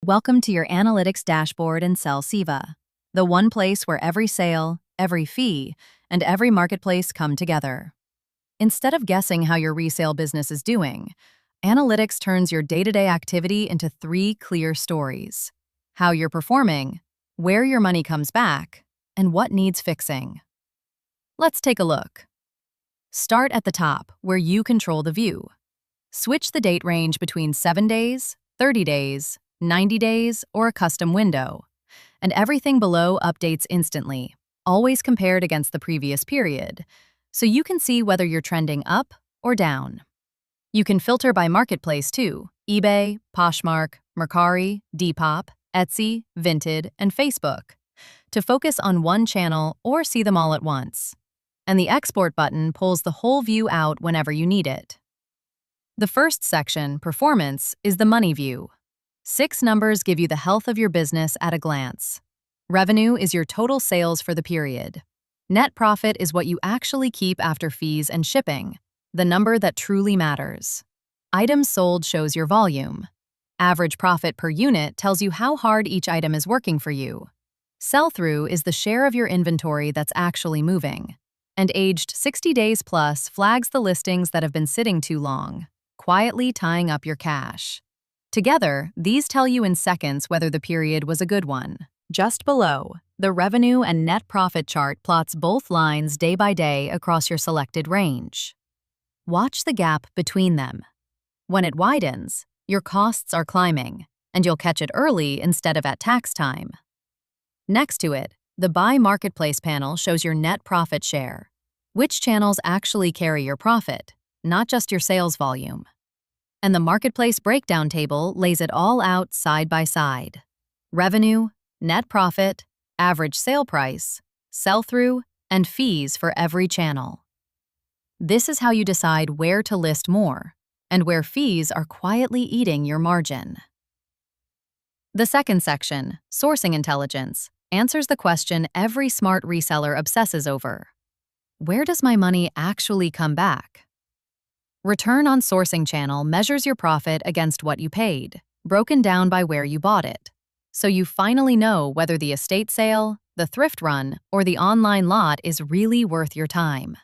Welcome to your analytics dashboard in SellSeva, the one place where every sale, every fee, and every marketplace come together. Instead of guessing how your resale business is doing, analytics turns your day-to-day activity into 3 clear stories: how you're performing, where your money comes back, and what needs fixing. Let's take a look. Start at the top, where you control the view. Switch the date range between 7 days, 30 days, 90 days, or a custom window, and everything below updates instantly, always compared against the previous period, so you can see whether you're trending up or down. You can filter by marketplace too: eBay, Poshmark, Mercari, Depop, Etsy, Vinted, and Facebook, to focus on one channel or see them all at once. And the export button pulls the whole view out whenever you need it. The first section, Performance, is the money view. 6 numbers give you the health of your business at a glance. Revenue is your total sales for the period. Net profit is what you actually keep after fees and shipping, the number that truly matters. Items sold shows your volume. Average profit per unit tells you how hard each item is working for you. Sell-through is the share of your inventory that's actually moving. And aged 60 days plus flags the listings that have been sitting too long, quietly tying up your cash. Together, these tell you in seconds whether the period was a good one. Just below, the revenue and net profit chart plots both lines day by day across your selected range. Watch the gap between them. When it widens, your costs are climbing, and you'll catch it early instead of at tax time. Next to it, the Buy Marketplace panel shows your net profit share, which channels actually carry your profit, not just your sales volume. And the Marketplace breakdown table lays it all out side by side: revenue, net profit, average sale price, sell-through, and fees for every channel. This is how you decide where to list more, and where fees are quietly eating your margin. The second section, Sourcing Intelligence, answers the question every smart reseller obsesses over: where does my money actually come back? Return on sourcing channel measures your profit against what you paid, broken down by where you bought it, so you finally know whether the estate sale, the thrift run, or the online lot is really worth your time.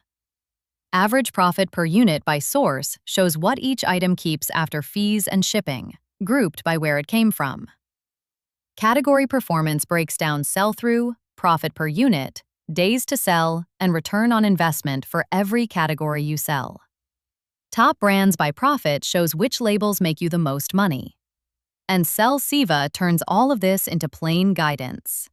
Average profit per unit by source shows what each item keeps after fees and shipping, grouped by where it came from. Category performance breaks down sell-through, profit per unit, days to sell, and return on investment for every category you sell. Top brands by profit shows which labels make you the most money. And SellSeva turns all of this into plain guidance.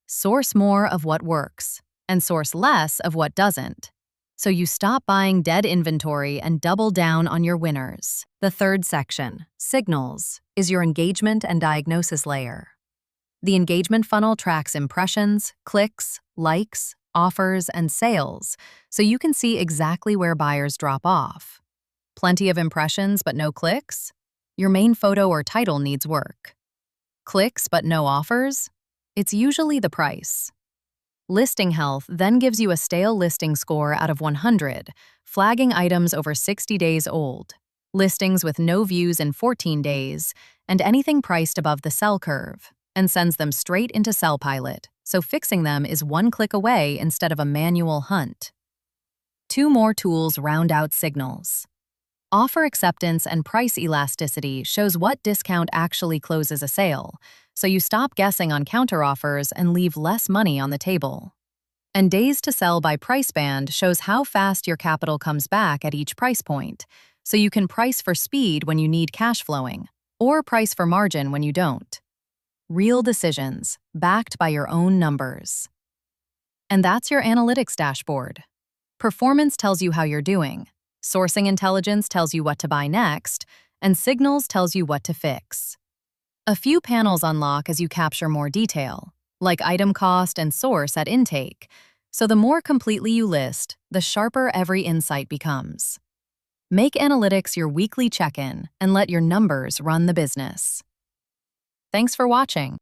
Source more of what works, and source less of what doesn't, so you stop buying dead inventory and double down on your winners. The third section, Signals, is your engagement and diagnosis layer. The engagement funnel tracks impressions, clicks, likes, offers, and sales, so you can see exactly where buyers drop off. Plenty of impressions but no clicks? Your main photo or title needs work. Clicks but no offers? It's usually the price. Listing health then gives you a stale listing score out of 100, flagging items over 60 days old, listings with no views in 14 days, and anything priced above the sell curve, and sends them straight into Sell Pilot, so fixing them is one click away instead of a manual hunt. 2 more tools round out Signals. Offer acceptance and price elasticity shows what discount actually closes a sale, so you stop guessing on counteroffers and leave less money on the table. And days to sell by price band shows how fast your capital comes back at each price point, so you can price for speed when you need cash flowing, or price for margin when you don't. Real decisions, backed by your own numbers. And that's your analytics dashboard. Performance tells you how you're doing. Sourcing intelligence tells you what to buy next, and Signals tells you what to fix. A few panels unlock as you capture more detail, like item cost and source at intake, so the more completely you list, the sharper every insight becomes. Make analytics your weekly check-in and let your numbers run the business. Thanks for watching.